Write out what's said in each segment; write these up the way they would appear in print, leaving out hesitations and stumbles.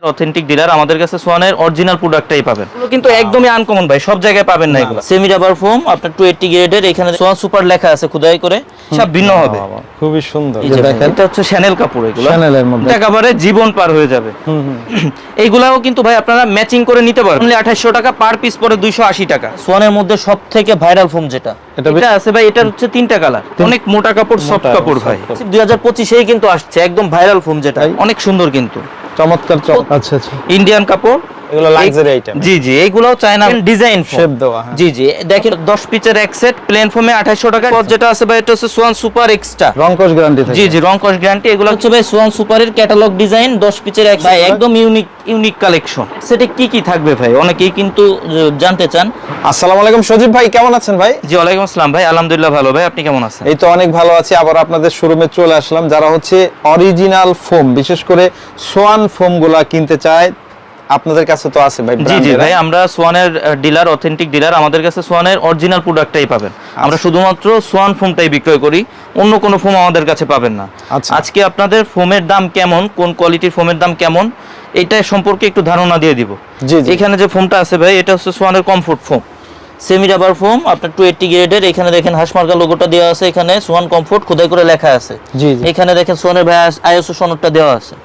Authentic dealer আমাদের কাছে সোয়ানের original প্রোডাক্টটাই পাবেন। এগুলো কিন্তু একদমই আনকমন ভাই, সব জায়গায় পাবেন না এগুলো। সেমি রাবার ফোম আপনার 280 গ্রেডের, এখানে সোয়ান সুপার লেখা আছে খোদাই করে, সব ভিন্ন হবে। খুবই সুন্দর। এই যে দেখেন এটা হচ্ছে শ্যানেল কাপড়, এগুলো শ্যানেলের মধ্যে একেবারে জীবন পার হয়ে যাবে। এইগুলাও কিন্তু ভাই আপনারা ম্যাচিং করে নিতে পারবেন। 2800 টাকা পার পিস, পরে 280 টাকা। সোয়ানের মধ্যে সবথেকে ভাইরাল ফোম যেটা এটা আছে ভাই, এটা হচ্ছে 3টা কালার, অনেক মোটা কাপড়, সফট কাপড় ভাই। 2025 একদম আসছে একদম ভাইরাল ফোম যেটা, অনেক সুন্দর কিন্তু চমৎকার। আচ্ছা আচ্ছা, ইন্ডিয়ান কাপড়, এগুলো লাক্সারি আইটেম। জি জি, এইগুলোও চায়না ডিজাইন শেপ দেওয়া। জি জি, দেখেন 10 পিসের এক সেট প্লেন ফোমে 2800 টাকা। যেটা আছে ভাই এটা হচ্ছে সোয়ান সুপার এক্সট্রা, রংকশ গ্যারান্টি থাকে। জি জি, রংকশ গ্যারান্টি। এগুলো হচ্ছে ভাই সোয়ান সুপারের ক্যাটালগ ডিজাইন, 10 পিসের এক ভাই, একদম ইউনিক কালেকশন। সেটা কি কি থাকবে ভাই, অনেকেই কিন্তু জানতে চান। আসসালামু আলাইকুম সজীব ভাই, কেমন আছেন ভাই? জি ওয়ালাইকুম আসসালাম ভাই, আলহামদুলিল্লাহ ভালো। ভাই আপনি কেমন আছেন? এই তো অনেক ভালো আছি। আবার আপনাদের শোরুমে চলে আসলাম। যারা হচ্ছে অরিজিনাল ফোম, বিশেষ করে সোয়ান ফোম গুলা কিনতে চায়, আপনাদের কাছে তো আছে ভাই। জি জি ভাই, আমরা সোয়ানের ডিলার, অথেন্টিক ডিলার। আমাদের কাছে সোয়ানের অরিজিনাল প্রোডাক্টটাই পাবেন। আমরা শুধুমাত্র সোয়ান ফোমটাই বিক্রয় করি, অন্য কোনো ফোম আমাদের কাছে পাবেন না। আজকে আপনাদের ফোমের দাম কেমন, কোন কোয়ালিটির ফোমের দাম কেমন, এটা সম্পর্কে একটু ধারণা দিয়ে দিব। এখানে যে ফোমটা আছে ভাই, এটা হচ্ছে সোয়ানের comfort foam, semi rubber foam আপনার 280 গ্রেডের। এখানে দেখেন হাঁসমার্কা লোগোটা দেওয়া আছে, এখানে সোয়ান কমফোর্ট খোদাই করে লেখা আছে। এখানে দেখেন সোয়ানের ভাই আইএসও সনদটা দেওয়া আছে।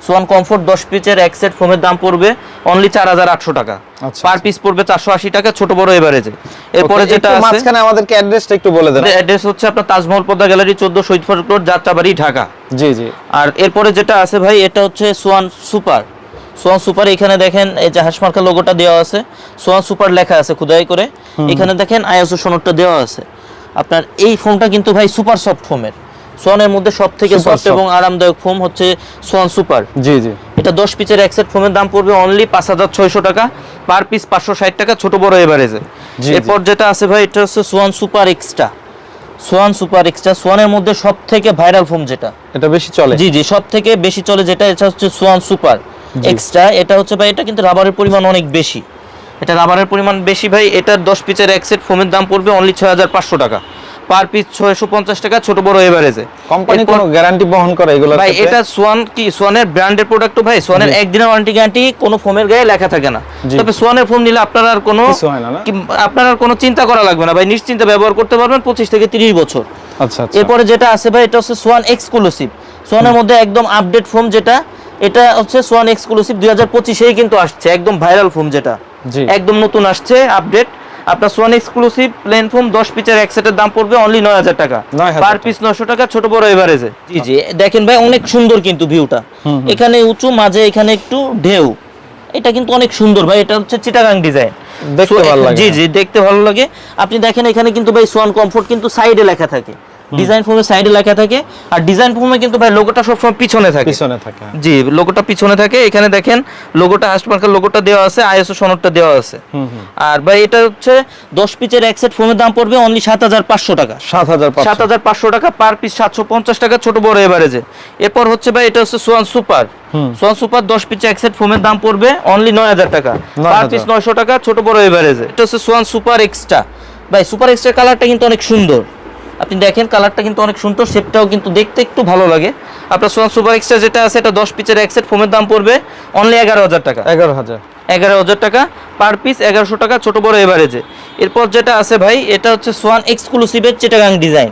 সোয়ান কমফোর্ট 10 পিসের এক সেট ফোমের দাম পড়বে অনলি 4800 টাকা, পার পিস পড়বে 480 টাকা, ছোট বড় এভারেজে। এরপরে যেটা আছে মাঝখানে আমাদেরকে অ্যাড্রেসটা একটু বলে দেন। অ্যাড্রেস হচ্ছে আপনার তাজমহল পদ্মা গ্যালারি 14 শহীদ ফারুক রোড, যাত্রাবাড়ি, ঢাকা। জি জি। আর এরপরে যেটা আছে ভাই, এটা হচ্ছে সোয়ান সুপার। সোয়ান সুপার, এখানে দেখেন এই যে হাঁসমার্কা লোগোটা দেওয়া আছে, সোয়ান সুপার লেখা আছে খোদাই করে। এখানে দেখেন আইএসও সনদটা দেওয়া আছে। আপনার এই ফোমটা কিন্তু ভাই সুপার সফট ফোমের, সোয়ানের মধ্যে সবথেকে সফট এবং আরামদায়ক ফোম হচ্ছে সোয়ান সুপার। জি জি। এটা 10 পিসের এক সেট ফোমের দাম পড়বে অনলি 5600 টাকা, পার পিস 560 টাকা, ছোট বড় এভারেজে। এরপর যেটা আছে ভাই, এটা হচ্ছে Swan super extra. Swan super extra সোয়ানের মধ্যে সবথেকে ভাইরাল ফোম যেটা, এটা বেশি চলে। জি জি, সবথেকে বেশি চলে যেটা, এটা হচ্ছে সোয়ান সুপার এক্সট্রা। এটা হচ্ছে ভাই, এটা কিন্তু রাবারের পরিমাণ অনেক বেশি, এটা রাবারের পরিমাণ বেশি ভাই। এটার 10 পিসের এক সেট ফোমের দাম পড়বে অনলি 6500 টাকা, পার পিস 650 টাকা, ছোট বড় এভারেজে। কোম্পানি কোনো গ্যারান্টি বহন করে এগুলো ভাই? এটা সোয়ান কি সোয়ানের ব্র্যান্ডের প্রোডাক্ট ভাই, সোয়ানের একদিনের ওয়ারেন্টি গ্যারান্টি কোনো ফোমের গায়ে লেখা থাকে না। তবে সোয়ানের ফোম নিলে আপনার আর কোনো চিন্তা করা লাগবে না ভাই, নিশ্চিন্তে ব্যবহার করতে পারবেন 25 থেকে 30 বছর। আচ্ছা আচ্ছা। এরপরে যেটা আছে ভাই, এটা হচ্ছে সোয়ান এক্সক্লুসিভ। সোয়ানের মধ্যে একদম আপডেট ফোম যেটা, এটা হচ্ছে সোয়ান এক্সক্লুসিভ, 2025 কিন্তু আসছে, একদম ভাইরাল ফোম যেটা, একদম নতুন আসছে, আপডেট। আপনার সোয়ান এক্সক্লুসিভ প্লেন ফোম 10 পিসের এক সেটের দাম পড়বে অনলি 9000 টাকা, পার পিস 900 টাকা, ছোট বড় এভারেজে। জি জি, দেখেন ভাই অনেক সুন্দর কিন্তু ভিউটা, এখানে উঁচু, মাঝে এখানে একটু ঢেউ, এটা কিন্তু অনেক সুন্দর ভাই। এটা হচ্ছে চিটাগাং ডিজাইন, দেখতে ভালো লাগে। জি জি, দেখতে ভালো লাগে। আপনি দেখেন এখানে কিন্তু ভাই সোয়ান কমফোর্ট কিন্তু সাইডে লেখা থাকে, ডিজাইন ফোমের সাইডে লেখা থাকে। আর ডিজাইন ফোমে কিন্তু ভাই লোগোটা সবসময় পিছনে থাকে, জি, লোগোটা পিছনে থাকে। এখানে দেখেন লোগোটা, হাসপাতাল লোগোটা দেওয়া আছে, আইএসও সনদটা দেওয়া আছে। আর ভাই এটা হচ্ছে 10 পিসের এক সেট ফোমের দাম পড়বে অনলি 7500 টাকা, 7500 টাকা, পার পিস 750 টাকা, ছোট বড় এভারেজে। এরপর হচ্ছে ভাই, এটা হচ্ছে সোয়ান সুপার। সোয়ান সুপার 10 পিসের এক সেট ফোমের দাম পড়বে অনলি 9000 টাকা, পার পিস 900 টাকা, ছোট বড় এভারেজে। এটা হচ্ছে সোয়ান সুপার এক্সট্রা। ভাই সুপার এক্সট্রা কালারটা কিন্তু অনেক সুন্দর, আপনি দেখেন কালারটা কিন্তু অনেক সুন্দর, শেপটাও কিন্তু দেখতে একটু ভালো লাগে। আপনার সোয়ান সুপার এক্সট্রা যেটা আছে, এটা 10 পিসের এক সেট ফোমের দাম পড়বে অনলি 11000 টাকা, 11000 টাকা, পার পিস 1100 টাকা, ছোট বড় এভারেজে। এরপর যেটা আছে ভাই, এটা হচ্ছে সোয়ান এক্সক্লুসিভের চিটাগাং ডিজাইন।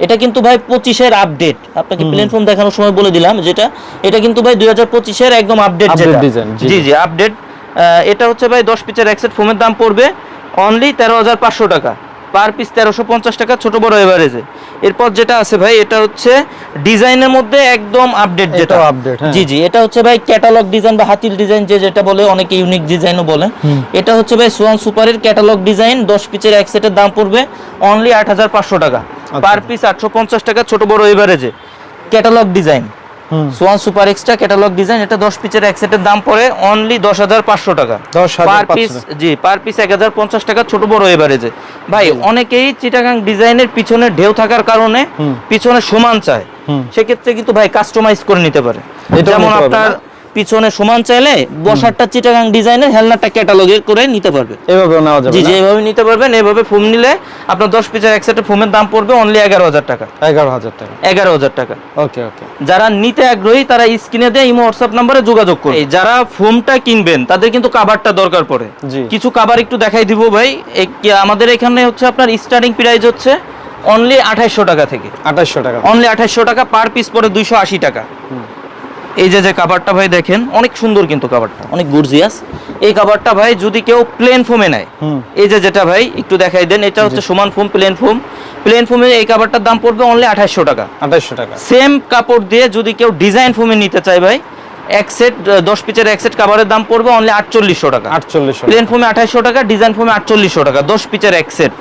এটা কিন্তু ভাই 25-এর আপডেট, আপনাকে প্লেন ফোম দেখানোর সময় বলে দিলাম যেটা, এটা কিন্তু ভাই 2025-এর একদম আপডেট ডিজাইন। জি জি, আপডেট। এটা হচ্ছে ভাই 10 পিসের এক সেট ফোমের দাম পড়বে অনলি 13500 টাকা, পার পিস 1350 টাকা, ছোট বড় এভারেজে। এরপর যেটা আছে ভাই, এটা হচ্ছে ডিজাইনের মধ্যে একদম আপডেট যেটা, জি জি, এটা হচ্ছে ভাই ক্যাটালগ ডিজাইন বা হাতিল ডিজাইন যেটা বলে, অনেকে ইউনিক ডিজাইনও বলে। এটা হচ্ছে ভাই সোয়ান সুপারের ক্যাটালগ ডিজাইন, 10 পিসের এক সেটের দাম পড়বে অনলি 8500 টাকা, পার পিস 850 টাকা, ছোট বড় এভারেজে। Catalogue design Swan super extra catalogue design, এটা 10 পিসের এক সেটের দাম পড়ে অনলি 10500 টাকা, পার পিস, জি, পার পিস 1050 টাকা, ছোট বড় এভারেজে। ভাই অনেকেই চিটাগাং ডিজাইনের পিছনে ঢেউ থাকার কারণে পিছনে সমান চায়, সেক্ষেত্রে কিন্তু ভাই কাস্টমাইজ করে নিতে পারে। যেমন আপনার পিছনে সমান চাইলে বসারটা চিটাগাং ডিজাইনের, হেলনারটা ক্যাটালগের করে নিতে পারবে। এভাবেও নেওয়া যাবে? জি জি, এভাবে নিতে পারবেন। এভাবে ফোম নিলে আপনার 10 পিসের এক সেটের ফোমের দাম পড়বে অনলি 11,000 টাকা। 11,000 টাকা। 11,000 টাকা। ওকে ওকে। যারা নিতে আগ্রহী তারা স্ক্রিনে দেয় ইমো হোয়াটসঅ্যাপ নম্বরে যোগাযোগ করুন। যারা ফোমটা কিনবেন তাদের কিন্তু কভারটা দরকার পড়ে। কিছু কভার একটু দেখাই দিব ভাই। আমাদের এখানে হচ্ছে আপনার স্টার্টিং প্রাইস হচ্ছে অনলি 2800 টাকা থেকে। 2800 টাকা, অনলি 2800 টাকা। পার পিস পড়ে 280 টাকা। এই যে কভারটা ভাই দেখেন, অনেক সুন্দর কিন্তু কভারটা, অনেক গর্জিয়াস। এই কভারটা ভাই যদি কেউ প্লেন ফোমে নেয়, এই যে যেটা ভাই একটু দেখাই দেন, এটা হচ্ছে সমান ফোম, প্লেন ফোম। প্লেন ফোমে এই কভারটার দাম পড়বে অনলি 2800 টাকা। 2800 টাকা। সেম কাপড় দিয়ে যদি কেউ ডিজাইন ফোমে নিতে চায় ভাই, এক সেট 10 পিসের এক সেট কভারের দাম পড়বে অনলি 4800 টাকা। 4800। প্লেন ফোমে 2800 টাকা, ডিজাইন ফোমে 4800 টাকা, 10 পিসের এক সেট।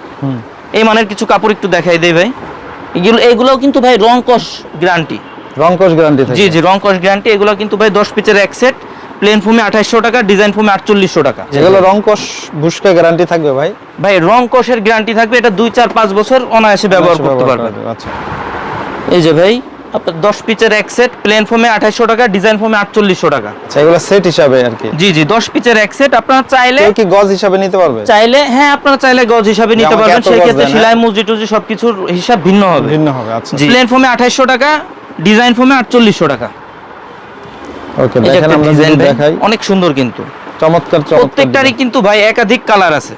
এই মানের কিছু কাপড় একটু দেখাই দেই ভাই। এগুলোও কিন্তু ভাই রং কস গ্যারান্টি। রং কস গ্যারান্টি থাকে? জি জি, রং কস গ্যারান্টি। এগুলো কিন্তু ভাই 10 পিসের এক সেট, প্লেন ফোমে 2800 টাকা, ডিজাইন ফোমে 4800 টাকা। এগুলো রং কস ভুসকা গ্যারান্টি থাকবে ভাই? ভাই রং কসের গ্যারান্টি থাকবে, এটা 2 4 5 বছর অনায়াসে ব্যবহার করতে পারবেন। আচ্ছা, এই যে ভাই আপনার 10 পিসের এক সেট, প্লেন ফোমে 2800 টাকা, ডিজাইন ফোমে 4800 টাকা। আচ্ছা, এগুলো সেট হিসাবে আর কি? জি জি, 10 পিসের এক সেট। আপনারা চাইলে কেউ কি গজ হিসাবে নিতে পারবে? চাইলে হ্যাঁ, আপনারা চাইলে গজ হিসাবে নিতে পারবেন। সেই ক্ষেত্রে সেলাই মজুরি টুজি সবকিছুর হিসাব ভিন্ন হবে। ভিন্ন হবে। আচ্ছা, প্লেন ফোমে 2800 টাকা, ডিজাইন ফোমে 4800 টাকা। ওকে, দেখেন আমরা যদি দেখাই, অনেক সুন্দর কিন্তু, চমৎকার। প্রত্যেকটারই কিন্তু ভাই একাধিক কালার আছে।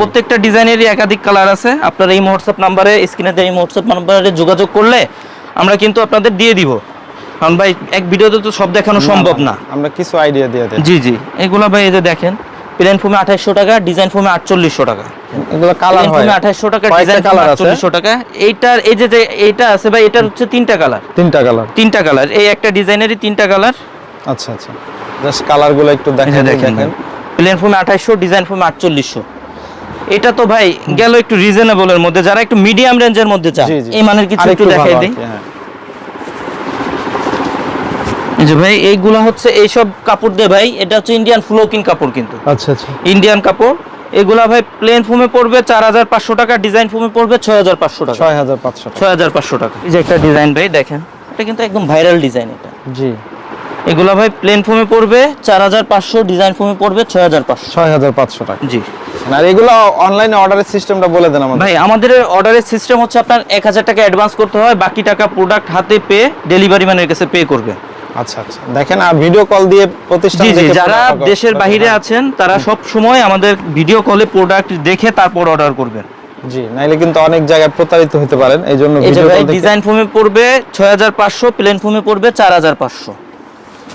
প্রত্যেকটা ডিজাইনেরই একাধিক কালার আছে। আপনারা এই হোয়াটসঅ্যাপ নাম্বারে, স্ক্রিনে দেওয়া এই হোয়াটসঅ্যাপ নাম্বারে যোগাযোগ করলে আমরা কিন্তু আপনাদের দিয়ে দিব। কারণ ভাই এক ভিডিওতে তো সব দেখানো সম্ভব না, আমরা কিছু আইডিয়া দিয়ে দেই। জি জি, এগুলা ভাই এই যে দেখেন, প্লেন ফোমে 2800 টাকা, ডিজাইন ফোমে 4800 টাকা। এগুলো কালার হয় 2800 টাকা, ডিজাইন কালার 4800 টাকা। এইটার এই যে এইটা আছে ভাই, এটার হচ্ছে তিনটা কালার। তিনটা কালার, এই একটা ডিজাইনেরই তিনটা কালার। আচ্ছা আচ্ছা, জাস্ট কালারগুলো একটু দেখেন। প্লেন ফোমে 2800, ডিজাইন ফোমে 4800। এটা তো ভাই গেল একটু রিজনেবলের মধ্যে, যারা একটু মিডিয়াম রেঞ্জের মধ্যে চায় এই মানের কিছু একটু দেখাই দেই। এই যে ভাই এইগুলা হচ্ছে এইসব কাপড় দিয়ে ভাই, এটা হচ্ছে ইন্ডিয়ান ফ্লোকিং কাপড় কিন্তু। আচ্ছা আচ্ছা, ইন্ডিয়ান কাপড়। এগুলা ভাই প্লেন ফোমে পড়বে 4500 টাকা, ডিজাইন ফোমে পড়বে 6500 টাকা। 6500 টাকা। এই যে একটা ডিজাইন ভাই দেখেন, এটা কিন্তু একদম ভাইরাল ডিজাইন এটা। জি, এগুলা ভাই প্লেন ফোমে পড়বে 4500, ডিজাইন ফোমে পড়বে 6500 টাকা। জি। আর এগুলো অনলাইনে অর্ডারের সিস্টেমটা বলে দেন আমাদের। ভাই আমাদের অর্ডারের সিস্টেম হচ্ছে আপনার 1000 টাকা অ্যাডভান্স করতে হয়, বাকি টাকা প্রোডাক্ট হাতে পেয়ে ডেলিভারি ম্যানের কাছে পে করবে। আচ্ছা আচ্ছা, দেখেন আর ভিডিও কল দিয়ে প্রতিষ্ঠান দেখে, যারা দেশের বাইরে আছেন তারা সব সময় আমাদের ভিডিও কলে প্রোডাক্ট দেখে তারপর অর্ডার করবেন। জি, নাইলে কিন্তু অনেক জায়গায় প্রতারিত হতে পারেন, এইজন্য ভিডিও কল। ডিজাইন ফোমে পড়বে 6500, প্লেন ফোমে পড়বে 4500।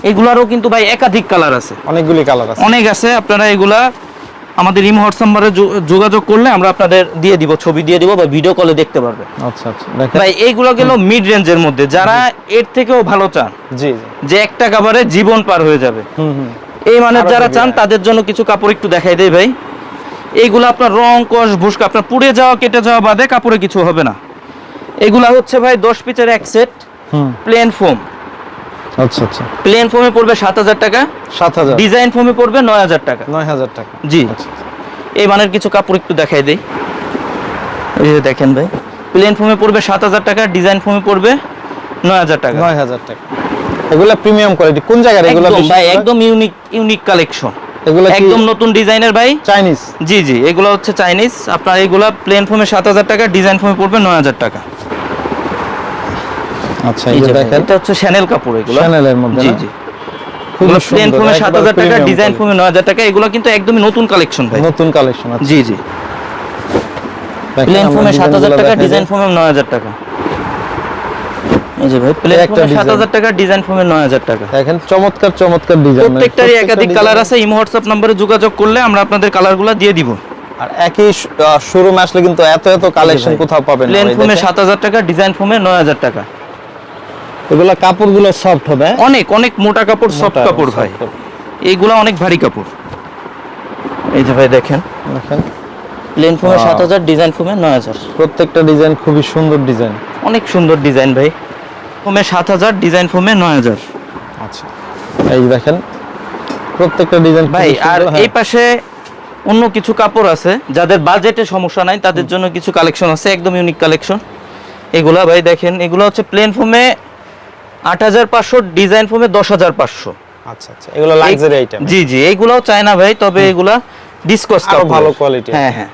এগুলারও কিন্তু ভাই একাধিক কালার আছে, অনেকগুলি কালার আছে, অনেক আছে। আপনারা এগুলা আমাদের ইমো হোয়াটসঅ্যাপ নাম্বারে যোগাযোগ করলে আমরা আপনাদের দিয়ে দিব, ছবি দিয়ে দিব বা ভিডিও কলে দেখতে পারবে। আচ্ছা আচ্ছা, দেখেন ভাই এইগুলো গেল মিড রেঞ্জের মধ্যে। যারা এর থেকেও ভালো চান, জি, যে একটা কাপড়ে জীবন পার হয়ে যাবে, এই মানের যারা চান তাদের জন্য কিছু কাপড় একটু দেখাই দেই ভাই। এইগুলো আপনার রং কস ভুসকা, আপনার পুড়ে যাওয়া কেটে যাওয়া বাদে কাপড়ে কিছু হবে না। এগুলা হচ্ছে ভাই 10 পিসের এক সেট, প্লেন ফোম। আচ্ছা আচ্ছা, প্লেন ফোমে পড়বে 7000 টাকা, 7000। ডিজাইন ফোমে পড়বে 9000 টাকা। 9000 টাকা। জি, এই মানের কিছু কাপড় একটু দেখাই দেই। এই যে দেখেন ভাই, প্লেন ফোমে পড়বে 7000 টাকা, ডিজাইন ফোমে পড়বে 9000 টাকা। 9000 টাকা। এগুলা প্রিমিয়াম কোয়ালিটি। কোন জায়গার এগুলা ভাই? একদম ইউনিক কালেকশন, এগুলা একদম নতুন ডিজাইনের ভাই, চাইনিজ। জি জি, এগুলা হচ্ছে চাইনিজ। আপনার এগুলা প্লেন ফোমে 7000 টাকা, ডিজাইন ফোমে পড়বে 9000 টাকা। আচ্ছা, এই যে দেখেন, এটা হচ্ছে শ্যানেল কাপড়। এগুলো শ্যানেলের মধ্যে। জি জি, এগুলো প্লেন ফোমে 7000 টাকা, ডিজাইন ফোমে 9000 টাকা। এগুলো কিন্তু একদমই নতুন কালেকশন ভাই, নতুন কালেকশন। জি জি, প্লেন ফোমে 7000 টাকা, ডিজাইন ফোমে 9000 টাকা। এই যে ভাই, প্লেন ফোমে 7000 টাকা, ডিজাইন ফোমে 9000 টাকা। দেখেন চমৎকার চমৎকার ডিজাইন, প্রত্যেকটারই একাধিক কালার আছে। ইমো হোয়াটসঅ্যাপ নম্বরে যোগাযোগ করলে আমরা আপনাদের কালারগুলো দিয়ে দিব। আর একই শোরুমে আসলে কিন্তু এত কালেকশন কোথাও পাবেন না। প্লেন ফোমে 7000 টাকা, ডিজাইন ফোমে 9000 টাকা। এগুলা কাপড়গুলো সফট হবে, অনেক অনেক মোটা কাপড়, সফট কাপড় ভাই। এইগুলা অনেক ভারী কাপড়। এই যে ভাই দেখেন, প্লেন ফোমে 7000, ডিজাইন ফোমে 9000। প্রত্যেকটা ডিজাইন খুবই সুন্দর ডিজাইন, অনেক সুন্দর ডিজাইন ভাই। ফোমে 7000, ডিজাইন ফোমে 9000। আচ্ছা, এই দেখেন প্রত্যেকটা ডিজাইন ভাই। আর এই পাশে অন্য কিছু কাপড় আছে, যাদের বাজেটে সমস্যা নাই তাদের জন্য কিছু কালেকশন আছে, একদম ইউনিক কালেকশন। এগুলা ভাই দেখেন, এগুলো হচ্ছে প্লেন ফোমে 8500, ডিজাইন ফোমে 10500। আচ্ছা আচ্ছা, এগুলো লাক্সারি আইটেম। জি জি, এগুলাও চায়না ভাই, তবে এগুলা ডিসকস কাপড়, ভালো কোয়ালিটি। হ্যাঁ হ্যাঁ,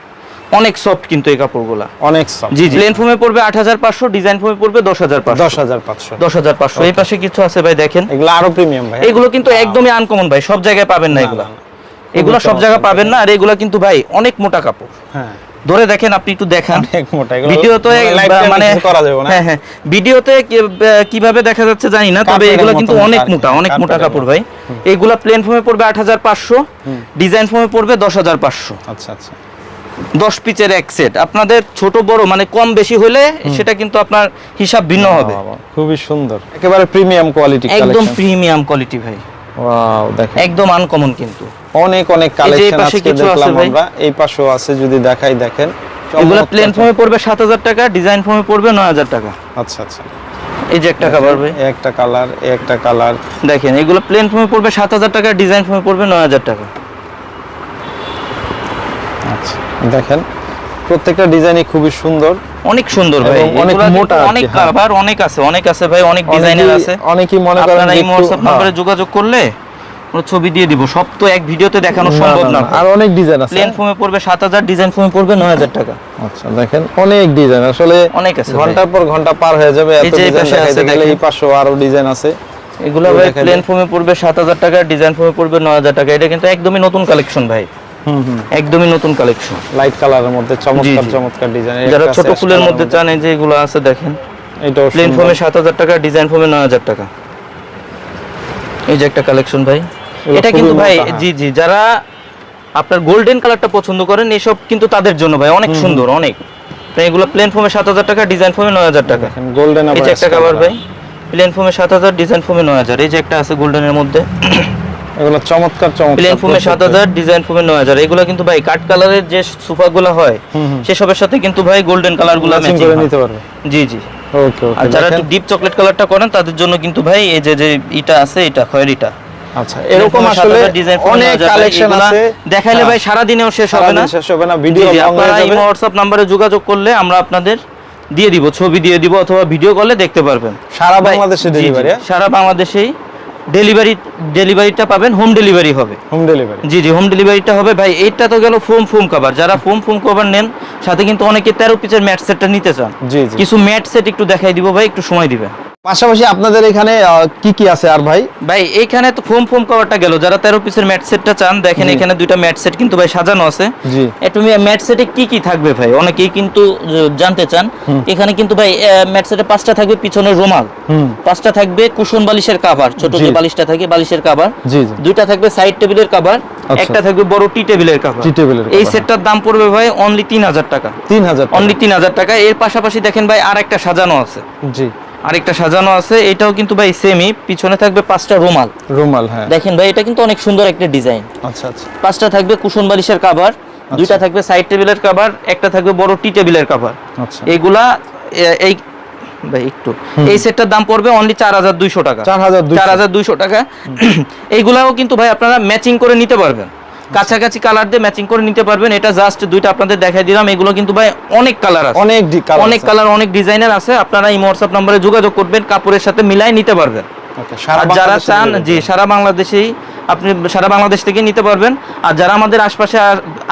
অনেক সফট কিন্তু এই কাপড়গুলা, অনেক সফট। জি জি। প্লেন ফোমে পড়বে 8500, ডিজাইন ফোমে পড়বে 10500। 10500 এই পাশে কিছু আছে ভাই, দেখেন এগুলো আরো প্রিমিয়াম ভাই। এগুলো কিন্তু একদমই আনকমন ভাই, সব জায়গায় পাবেন না এগুলা, এগুলা সব জায়গায় পাবেন না। আর এগুলা কিন্তু ভাই অনেক মোটা কাপড়, হ্যাঁ ধরে দেখেন আপনি একটু দেখান, অনেক মোটা। এগুলো ভিডিওতে মানে করা যাবে না। হ্যাঁ হ্যাঁ, ভিডিওতে কিভাবে দেখা যাচ্ছে জানি না, তবে এগুলা কিন্তু অনেক মোটা, অনেক মোটা কাপড় ভাই। এগুলা প্লেন ফোমে পড়বে 8500, ডিজাইন ফোমে পড়বে 10500। আচ্ছা আচ্ছা, 10 পিচের এক সেট। আপনাদের ছোট বড় মানে কম বেশি হলে সেটা কিন্তু আপনার হিসাব ভিন্ন হবে। খুবই সুন্দর, একেবারে প্রিমিয়াম কোয়ালিটি কালেকশন, একদম প্রিমিয়াম কোয়ালিটি ভাই, ওয়াও দেখেন একদম আনকমন কিন্তু। অনেক অনেক কালেকশন আজকে দেখলাম আমরা। এই পাশেও আছে, যদি দেখাই দেখেন। এগুলো প্লেন ফোমে পড়বে 7000 টাকা, ডিজাইন ফোমে পড়বে 9000 টাকা। আচ্ছা আচ্ছা, এই যে একটা কালার ভাই, একটা কালার, একটা কালার দেখেন, এগুলো প্লেন ফোমে পড়বে 7000 টাকা, ডিজাইন ফোমে পড়বে 9000 টাকা। আচ্ছা দেখেন, প্রত্যেকটা ডিজাইনই খুবই সুন্দর, অনেক সুন্দর ভাই, অনেক মোটা, অনেক কালার, অনেক আছে ভাই, অনেক ডিজাইনের আছে। অনেকেই মনে করেন আপনারা এই WhatsApp নম্বরে যোগাযোগ করলে আমরা ছবি দিয়ে দিব, সব তো এক ভিডিওতে দেখানো সম্ভব না। আর অনেক ডিজাইন আছে। প্লেন ফোমে পড়বে 7000, ডিজাইন ফোমে পড়বে 9000 টাকা। আচ্ছা দেখেন, অনেক ডিজাইন, আসলে অনেক আছে, ঘন্টার পর ঘন্টা পার হয়ে যাবে এত ডিজাইন দেখাইতে গেলে। এই পাশেও আরো ডিজাইন আছে, এগুলো ভাই প্লেন ফোমে পড়বে 7000 টাকা, ডিজাইন ফোমে পড়বে 9000 টাকা। এটা কিন্তু একদমই নতুন কালেকশন ভাই, একদমই নতুন কালেকশন, লাইট কালারের মধ্যে চমৎকার চমৎকার ডিজাইন। যারা ছোট ফুলের মধ্যে চান, এই যে এগুলো আছে দেখেন, এটাও প্লেন ফোমে 7000 টাকা, ডিজাইন ফোমে 9000 টাকা। এই যে একটা কালেকশন ভাই, এটা কিন্তু ভাই জি জি, যারা আপনার গোল্ডেন কালারটা পছন্দ করেন, এসব কিন্তু তাদের জন্য ভাই অনেক সুন্দর, অনেক। এগুলো প্লেন ফোমে 7000 টাকা, ডিজাইন ফোমে 9000 টাকা। গোল্ডেন, এই যে একটা কালার ভাই, প্লেন ফোমে 7000, ডিজাইন ফোমে 9000। এই যে একটা আছে গোল্ডেনের মধ্যে, এগুলো চমৎকার চমৎকার। প্লেন ফোমে 7000, ডিজাইন ফোমে 9000। এগুলো কিন্তু ভাই কাট কালারের যে সোফাগুলো হয় সেসবের সাথে কিন্তু ভাই গোল্ডেন কালারগুলো ম্যাচিং করে নিতে পারবে। জি জি, ওকে ওকে। আর যারা একটু ডিপ চকলেট কালারটা করেন তাদের জন্য কিন্তু ভাই এই যে যে এটা আছে, এটা খয়েরিটা। আচ্ছা, এরকম আসলে অনেক কালেকশন আছে, দেখাইলে ভাই সারা দিনেও শেষ হবে না, শেষ হবে না। ভিডিও লং হয়ে আপনারা যাবে। এই WhatsApp নম্বরে যোগাযোগ করলে আমরা আপনাদের দিয়ে দিব, ছবি দিয়ে দিব, অথবা ভিডিও কলে দেখতে পারবেন। সারা বাংলাদেশে ডেলিভারি, সারা বাংলাদেশেই ডেলিভারিটা পাবেন, হোম ডেলিভারি হবে। হোম ডেলিভারি, জি জি, হোম ডেলিভারিটা হবে ভাই। এইটা তো গেল ফোম কভার, যারা ফোম কভার নেন, সাথে কিন্তু অনেকে 13 পিসের ম্যাট সেটটা নিতে চান। জি জি, কিছু ম্যাট সেট একটু দেখাই দিব ভাই, একটু সময় দিবেন। পাশাপাশি আপনাদের এখানে কি কি আছে আর ভাই? ভাই এইখানে তো ফোম কভারটা গেল, যারা 13 পিসের ম্যাট সেটটা চান, দেখেন এখানে দুইটা ম্যাট সেট কিন্তু ভাই সাজানো আছে। জি, একটু ম্যাট সেটে কি কি থাকবে ভাই অনেকেই কিন্তু জানতে চান। এখানে কিন্তু ভাই ম্যাট সেটে 5টা থাকবে পিছনের রুমাল, 5টা থাকবে কুশন বালিশের কভার, ছোট যে বালিশটা থাকে বালিশের কভার, জি জি, 2টা থাকবে সাইড টেবিলের কভার, একটা থাকবে বড় টি টেবিলের কভার। এই সেটটার দাম পড়বে ভাই অনলি 3000 টাকা। 3000, অনলি 3000 টাকা। এর পাশাপাশি দেখেন ভাই আরেকটা সাজানো আছে। জি, আরেকটা সাজানো আছে, এটাও কিন্তু ভাই সেমই, পিছনে থাকবে 5টা রুমাল। হ্যাঁ দেখেন ভাই, এটা কিন্তু অনেক সুন্দর একটা ডিজাইন। আচ্ছা আচ্ছা, 5টা থাকবে কুশন বালিশের কভার, 2টা থাকবে সাইড টেবিলের কভার, একটা থাকবে বড় টি টেবিলের কভার। আচ্ছা, এগুলা এই ভাই একটু এই সেটটার দাম পড়বে অনলি 4200 টাকা। 4200 টাকা। এইগুলাও কিন্তু ভাই আপনারা ম্যাচিং করে নিতে পারবেন, কাছাকাছি কালার দিয়ে ম্যাচিং করে নিতে পারবেন। এটা জাস্ট দুইটা আপনাদের দেখাই দিলাম। এগুলো কিন্তু ভাই অনেক কালার আছে, অনেক কালার, অনেক ডিজাইনের আছে। আপনারা এই WhatsApp নম্বরে যোগাযোগ করবেন, কাপড়ের সাথে মিলাই নিতে পারবেন। আর যারা চান, জি সারা বাংলাদেশেই আপনি সারা বাংলাদেশ থেকে নিতে পারবেন। আর যারা আমাদের আশপাশে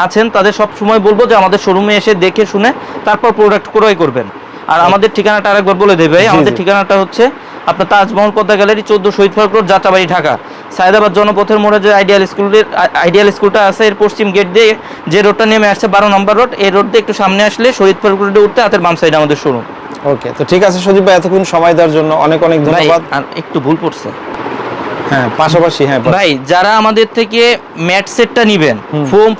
আছেন তাদের সব সময় বলবো যে আমাদের শোরুমে এসে দেখে শুনে তারপর প্রোডাক্ট ক্রয় করবেন। আর আমাদের ঠিকানাটা আরেকবার বলে দেবে, আমাদের ঠিকানাটা হচ্ছে আপনার তাজমহল পদ্মা গ্যালারি 14 শহীদ ফারুক রোড, যাত্রাবাড়ি, ঢাকা। সায়দাবাদ জনপথের মোড়ে যে আইডিয়াল স্কুলটা আছে, এর পশ্চিম গেট দিয়ে যে রোডটা নেমে আসছে 12 নম্বর রোড, এই রোড দিয়ে একটু সামনে আসলে শহীদ ফারুক রোডে উঠতে হাতের বাম সাইডে আমাদের শোরুম। ওকে, তো ঠিক আছে সজীব ভাই, এতক্ষণ সময় দেওয়ার জন্য অনেক অনেক ধন্যবাদ। আর একটু ভুল পড়ছে, হ্যাঁ পাশাপাশি, হ্যাঁ ভাই যারা আমাদের থেকে ম্যাট সেটটা নেবেন,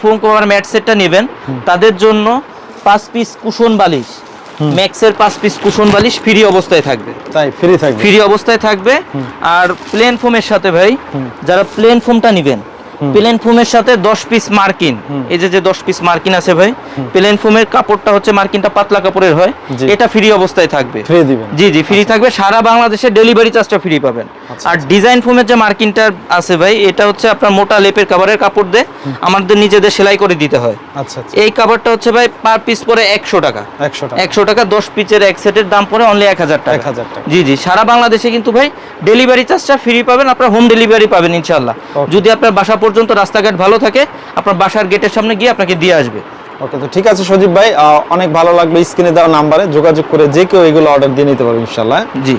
ফোম কভার ম্যাট সেটটা নেবেন, তাদের জন্য 5 পিস কুশন বালিশ, ম্যাক্সের 5 পিস কুশন বালিশ ফ্রি অবস্থায় থাকবে। তাই ফ্রি থাকবে, ফ্রি অবস্থায় থাকবে। আর প্লেন ফোমের সাথে ভাই যারা প্লেন ফোমটা নেবেন, প্লেন ফোমের সাথে 10 পিস মার্কিন, এই যে 10 পিস মার্কিন আছে ভাই, প্লেন ফোমের কাপড়টা হচ্ছে মার্কিনটা পাতলা কাপড়ের হয়, জি। এটা ফ্রি অবস্থায় থাকবে। ফ্রি দিবেন? জি জি ফ্রি থাকবে, সারা বাংলাদেশে ডেলিভারি চার্জটা ফ্রি পাবেন। আর ডিজাইন ফোমের যে মার্কিনটা আছে ভাই, এটা হচ্ছে আপনার মোটা লেপের কাভারের কাপড় দিয়ে আমাদের নিজেদের সেলাই করে দিতে হয়। আচ্ছা আচ্ছা, এই কাভারটা হচ্ছে ভাই পার পিস পরে 100 টাকা। 100 টাকা 10 পিসের এক সেটের দাম পড়ে অনলি 1000 টাকা। 1000 টাকা। জি জি সারা বাংলাদেশে কিন্তু ভাই ডেলিভারি চার্জটা ফ্রি পাবেন, আপনার হোম ডেলিভারি পাবেন ইনশাআল্লাহ। যদি আপনার বাসা পর্যন্ত রাস্তাঘাট ভালো থাকে, আপনার বাসার গেটের সামনে গিয়ে আপনাকে দিয়ে আসবে। ওকে, তো ঠিক আছে সজীব ভাই, অনেক ভালো লাগলো। স্ক্রিনে দেওয়া নাম্বারে যোগাযোগ করে যে কেউ এগুলো অর্ডার দিয়ে নিতে পারবে ইনশাআল্লাহ। জি।